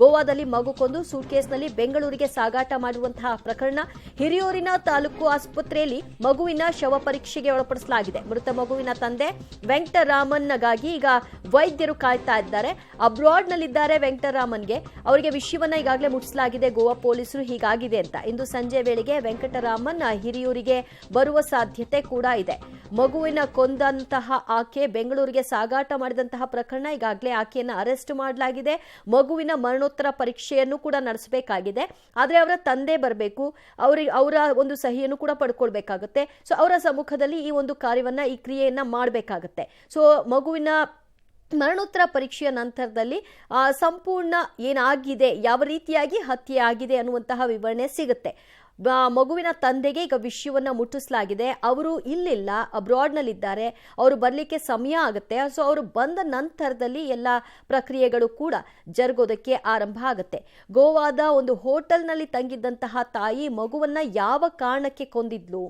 ಗೋವಾದಲ್ಲಿ ಮಗು ಕೊಂದು ಸೂಟ್ಕೇಸ್ನಲ್ಲಿ ಬೆಂಗಳೂರಿಗೆ ಸಾಗಾಟ ಮಾಡುವಂತಹ ಪ್ರಕರಣ. ಹಿರಿಯೂರಿನ ತಾಲೂಕು ಆಸ್ಪತ್ರೆಯಲ್ಲಿ ಮಗುವಿನ ಶವ ಪರೀಕ್ಷೆಗೆ ಒಳಪಡಿಸಲಾಗಿದೆ. ಮೃತ ಮಗುವಿನ ತಂದೆ ವೆಂಕಟರಾಮನ್ಗಾಗಿ ಈಗ ವೈದ್ಯರು ಕಾಯ್ತಾ ಇದ್ದಾರೆ. ಅಬ್ರಾಡ್ನಲ್ಲಿದ್ದಾರೆ ವೆಂಕಟರಾಮನ್ಗೆ. ಅವರಿಗೆ ವಿಷಯವನ್ನ ಈಗಾಗಲೇ ಮುಟ್ಟಿಸಲಾಗಿದೆ ಗೋವಾ ಪೊಲೀಸರು ಹೀಗಾಗಿದೆ ಅಂತ. ಇಂದು ಸಂಜೆ ವೇಳೆಗೆ ವೆಂಕಟರಾಮನ್ ಹಿರಿಯೂರಿಗೆ ಬರುವ ಸಾಧ್ಯತೆ ಕೂಡ ಇದೆ. ಮಗುವಿನ ಕೊಂದಂತಹ ಆಕೆ ಬೆಂಗಳೂರಿಗೆ ಸಾಗಾಟ ಮಾಡಿದಂತಹ ಪ್ರಕರಣ. ಈಗಾಗಲೇ ಆಕೆಯನ್ನು ಅರೆಸ್ಟ್ ಮಾಡಲಾಗಿದೆ. ಮಗುವಿನ ಮರಣೋತ್ತರ ಪರೀಕ್ಷೆಯನ್ನು ಕೂಡ ನಡೆಸಬೇಕಾಗಿದೆ. ಆದರೆ ಅವರ ತಂದೆ ಬರಬೇಕು, ಅವರ ಒಂದು ಸಹಿಯನ್ನು ಕೂಡ ಪಡ್ಕೊಳ್ಬೇಕಾಗುತ್ತೆ. ಸೊ ಅವರ ಸಮ್ಮುಖದಲ್ಲಿ ಈ ಒಂದು ಕಾರ್ಯವನ್ನ ಈ ಕ್ರಿಯೆಯನ್ನ ಮಾಡಬೇಕಾಗುತ್ತೆ. ಸೊ ಮಗುವಿನ ಮರಣೋತ್ತರ ಪರೀಕ್ಷೆಯ ನಂತರದಲ್ಲಿ ಸಂಪೂರ್ಣ ಏನಾಗಿದೆ, ಯಾವ ರೀತಿಯಾಗಿ ಹತ್ಯೆ ಆಗಿದೆ ಅನ್ನುವಂತಹ ವಿವರಣೆ ಸಿಗುತ್ತೆ. ಮಗುವಿನ ತಂದೆಗೆ ಈಗ ವಿಷಯವನ್ನ ಮುಟ್ಟಿಸಲಾಗಿದೆ. ಅವರು ಇಲ್ಲಿಲ್ಲ, ಅಬ್ರಾಡ್ನಲ್ಲಿದ್ದಾರೆ. ಅವರು ಬರಲಿಕ್ಕೆ ಸಮಯ ಆಗುತ್ತೆ. ಸೊ ಅವರು ಬಂದ ನಂತರದಲ್ಲಿ ಎಲ್ಲ ಪ್ರಕ್ರಿಯೆಗಳು ಕೂಡ ಜರುಗೋದಕ್ಕೆ ಆರಂಭ ಆಗುತ್ತೆ. ಗೋವಾದ ಒಂದು ಹೋಟೆಲ್ನಲ್ಲಿ ತಂಗಿದ್ದಂತಹ ತಾಯಿ ಮಗುವನ್ನ ಯಾವ ಕಾರಣಕ್ಕೆ ಕೊಂದಿದ್ಲು?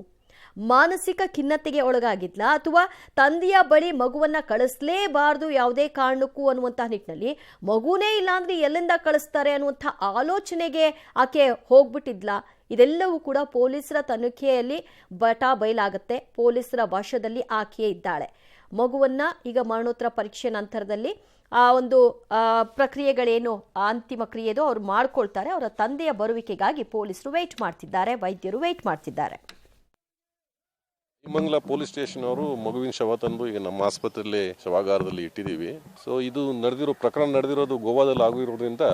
ಮಾನಸಿಕ ಖಿನ್ನತೆಗೆ ಒಳಗಾಗಿದ್ಲ ಅಥವಾ ತಂದೆಯ ಬಳಿ ಮಗುವನ್ನ ಕಳಿಸಲೇಬಾರದು ಯಾವುದೇ ಕಾರಣಕ್ಕೂ ಅನ್ನುವಂತಹ ನಿಟ್ಟಿನಲ್ಲಿ ಮಗುನೇ ಇಲ್ಲ ಅಂದ್ರೆ ಎಲ್ಲಿಂದ ಕಳಿಸ್ತಾರೆ ಅನ್ನುವಂಥ ಆಲೋಚನೆಗೆ ಆಕೆ ಹೋಗ್ಬಿಟ್ಟಿದ್ಲ? ಇದೆಲ್ಲವೂ ಕೂಡ ಪೊಲೀಸರ ತನಿಖೆಯಲ್ಲಿ ಬಯಲಾಗುತ್ತೆ. ಪೊಲೀಸರ ವಶದಲ್ಲಿ ಆಕೆ ಇದ್ದಾಳೆ. ಮಗುವನ್ನ ಈಗ ಮರಣೋತ್ತರ ಪರೀಕ್ಷೆ ನಂತರದಲ್ಲಿ ಆ ಒಂದು ಪ್ರಕ್ರಿಯೆಗಳೇನು ಅಂತಿಮ ಕ್ರಿಯೆದು ಅವ್ರು ಮಾಡ್ಕೊಳ್ತಾರೆ. ಅವರ ತಂದೆಯ ಬರುವಿಕೆಗಾಗಿ ಪೊಲೀಸರು ವೇಟ್ ಮಾಡ್ತಿದ್ದಾರೆ, ವೈದ್ಯರು ವೇಟ್ ಮಾಡ್ತಿದ್ದಾರೆ. ಮಂಗಲ ಪೊಲೀಸ್ ಸ್ಟೇಷನ್ ಅವರು ಮಗುವಿನ ಶವ ತಂದು ಈಗ ನಮ್ಮ ಆಸ್ಪತ್ರೆಯಲ್ಲಿ ಶವಾಗಾರದಲ್ಲಿ ಇಟ್ಟಿದ್ದೀವಿ. ಸೊ ಇದು ಪ್ರಕರಣ ನಡೆದಿರೋದು ಗೋವಾದಲ್ಲಿ ಆಗಿರೋದ್ರಿಂದ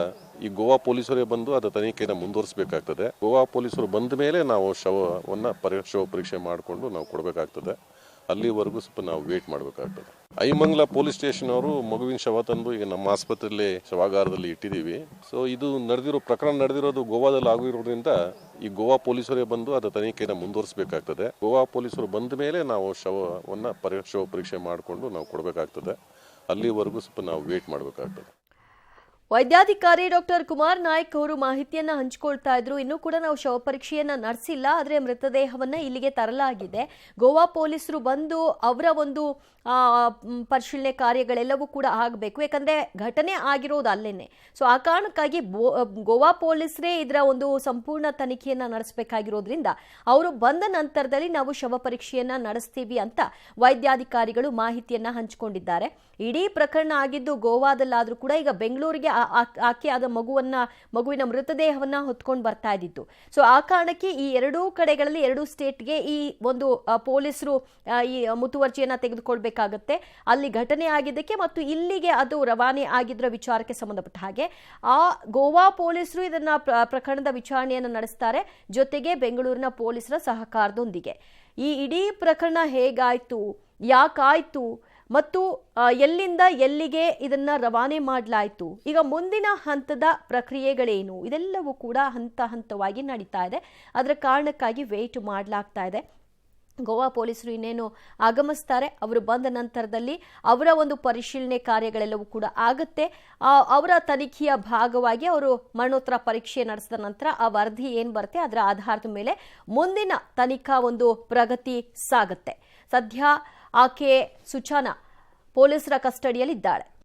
ಈ ಗೋವಾ ಪೊಲೀಸರೇ ಬಂದು ಅದರ ತನಿಖೆಯನ್ನು ಮುಂದುವರಿಸಬೇಕಾಗ್ತದೆ. ಗೋವಾ ಪೊಲೀಸರು ಬಂದ ಮೇಲೆ ನಾವು ಶವ ಪರೀಕ್ಷೆ ಮಾಡಿಕೊಂಡು ನಾವು ಕೊಡಬೇಕಾಗ್ತದೆ. ಅಲ್ಲಿವರೆಗೂ ಸ್ವಲ್ಪ ನಾವು ವೇಟ್ ಮಾಡಬೇಕಾಗ್ತದೆ. ಐಮಂಗಲ ಪೊಲೀಸ್ ಸ್ಟೇಷನ್ ಅವರು ಮಗುವಿನ ಶವ ತಂದು ಈಗ ನಮ್ಮ ಆಸ್ಪತ್ರೆಯಲ್ಲಿ ಶವಾಗಾರದಲ್ಲಿ ಇಟ್ಟಿದ್ದೀವಿ. ಸೊ ಇದು ಪ್ರಕರಣ ನಡೆದಿರೋದು ಗೋವಾದಲ್ಲಿ ಆಗಿರೋದ್ರಿಂದ ಈ ಗೋವಾ ಪೊಲೀಸರೇ ಬಂದು ಅದರ ತನಿಖೆಯನ್ನು ಮುಂದುವರಿಸಬೇಕಾಗ್ತದೆ. ಗೋವಾ ಪೊಲೀಸರು ಬಂದ ಮೇಲೆ ನಾವು ಶವ ಪರೀಕ್ಷೆ ಮಾಡಿಕೊಂಡು ನಾವು ಕೊಡಬೇಕಾಗ್ತದೆ. ಅಲ್ಲಿವರೆಗೂ ಸ್ವಲ್ಪ ನಾವು ವೇಟ್ ಮಾಡಬೇಕಾಗ್ತದೆ. ವೈದ್ಯಾಧಿಕಾರಿ ಡಾಕ್ಟರ್ ಕುಮಾರ್ ನಾಯ್ಕ್ ಅವರು ಮಾಹಿತಿಯನ್ನ ಹಂಚಿಕೊಳ್ತಾ ಇದ್ರು. ಇನ್ನೂ ಕೂಡ ನಾವು ಶವ ಪರೀಕ್ಷೆಯನ್ನ ನಡೆಸಿಲ್ಲ, ಆದರೆ ಮೃತದೇಹವನ್ನ ಇಲ್ಲಿಗೆ ತರಲಾಗಿದೆ. ಗೋವಾ ಪೊಲೀಸರು ಬಂದು ಅವರ ಒಂದು ಪರಿಶೀಲನೆ ಕಾರ್ಯಗಳೆಲ್ಲವೂ ಕೂಡ ಆಗಬೇಕು. ಯಾಕಂದ್ರೆ ಘಟನೆ ಆಗಿರೋದು ಅಲ್ಲೇನೆ. ಸೊ ಆ ಕಾರಣಕ್ಕಾಗಿ ಗೋವಾ ಪೊಲೀಸರೇ ಇದರ ಒಂದು ಸಂಪೂರ್ಣ ತನಿಖೆಯನ್ನ ನಡೆಸಬೇಕಾಗಿರೋದ್ರಿಂದ ಅವರು ಬಂದ ನಂತರದಲ್ಲಿ ನಾವು ಶವ ಪರೀಕ್ಷೆಯನ್ನ ನಡೆಸ್ತೀವಿ ಅಂತ ವೈದ್ಯಾಧಿಕಾರಿಗಳು ಮಾಹಿತಿಯನ್ನ ಹಂಚಿಕೊಂಡಿದ್ದಾರೆ. ಇಡೀ ಪ್ರಕರಣ ಆಗಿದ್ದು ಗೋವಾದಲ್ಲಾದ್ರೂ ಕೂಡ ಈಗ ಬೆಂಗಳೂರಿಗೆ ಆಕೆ ಆದ ಮಗುವಿನ ಮೃತದೇಹವನ್ನ ಹೊತ್ಕೊಂಡು ಬರ್ತಾ ಇದ್ದಿತ್ತು. ಸೊ ಆ ಕಾರಣಕ್ಕೆ ಈ ಎರಡೂ ಕಡೆಗಳಲ್ಲಿ, ಎರಡೂ ಸ್ಟೇಟ್ಗೆ ಈ ಒಂದು ಪೊಲೀಸರು ಈ ಮುತುವರ್ಜಿಯನ್ನ ತೆಗೆದುಕೊಳ್ಬೇಕಾಗತ್ತೆ. ಅಲ್ಲಿ ಘಟನೆ ಆಗಿದ್ದಕ್ಕೆ ಮತ್ತು ಇಲ್ಲಿಗೆ ಅದು ರವಾನೆ ಆಗಿದ್ರ ವಿಚಾರಕ್ಕೆ ಸಂಬಂಧಪಟ್ಟ ಹಾಗೆ ಆ ಗೋವಾ ಪೊಲೀಸರು ಇದನ್ನ ಪ್ರಕರಣದ ವಿಚಾರಣೆಯನ್ನು ನಡೆಸ್ತಾರೆ, ಜೊತೆಗೆ ಬೆಂಗಳೂರಿನ ಪೊಲೀಸರ ಸಹಕಾರದೊಂದಿಗೆ. ಈ ಇಡೀ ಪ್ರಕರಣ ಹೇಗಾಯ್ತು, ಯಾಕಾಯ್ತು ಮತ್ತು ಎಲ್ಲಿಂದ ಎಲ್ಲಿಗೆ ಇದನ್ನ ರವಾನೆ ಮಾಡಲಾಯಿತು, ಈಗ ಮುಂದಿನ ಹಂತದ ಪ್ರಕ್ರಿಯೆಗಳೇನು, ಇದೆಲ್ಲವೂ ಕೂಡ ಹಂತ ಹಂತವಾಗಿ ನಡೀತಾ ಇದೆ. ಅದರ ಕಾರಣಕ್ಕಾಗಿ ವೇಟ್ ಮಾಡಲಾಗ್ತಾ ಇದೆ. ಗೋವಾ ಪೊಲೀಸರು ಇನ್ನೇನು ಆಗಮಿಸ್ತಾರೆ. ಅವರು ಬಂದ ನಂತರದಲ್ಲಿ ಅವರ ಒಂದು ಪರಿಶೀಲನೆ ಕಾರ್ಯಗಳೆಲ್ಲವೂ ಕೂಡ ಆಗುತ್ತೆ. ಅವರ ತನಿಖೆಯ ಭಾಗವಾಗಿ ಅವರು ಮರಣೋತ್ತರ ಪರೀಕ್ಷೆ ನಡೆಸಿದ ನಂತರ ಆ ವರದಿ ಏನು ಬರುತ್ತೆ ಅದರ ಆಧಾರದ ಮೇಲೆ ಮುಂದಿನ ತನಿಖಾ ಒಂದು ಪ್ರಗತಿ ಸಾಗುತ್ತೆ. ಸದ್ಯ ಆಕೆ ಸುಚಾನಾ ಪೊಲೀಸರ ಕಸ್ಟಡಿಯಲ್ಲಿದ್ದಾಳೆ.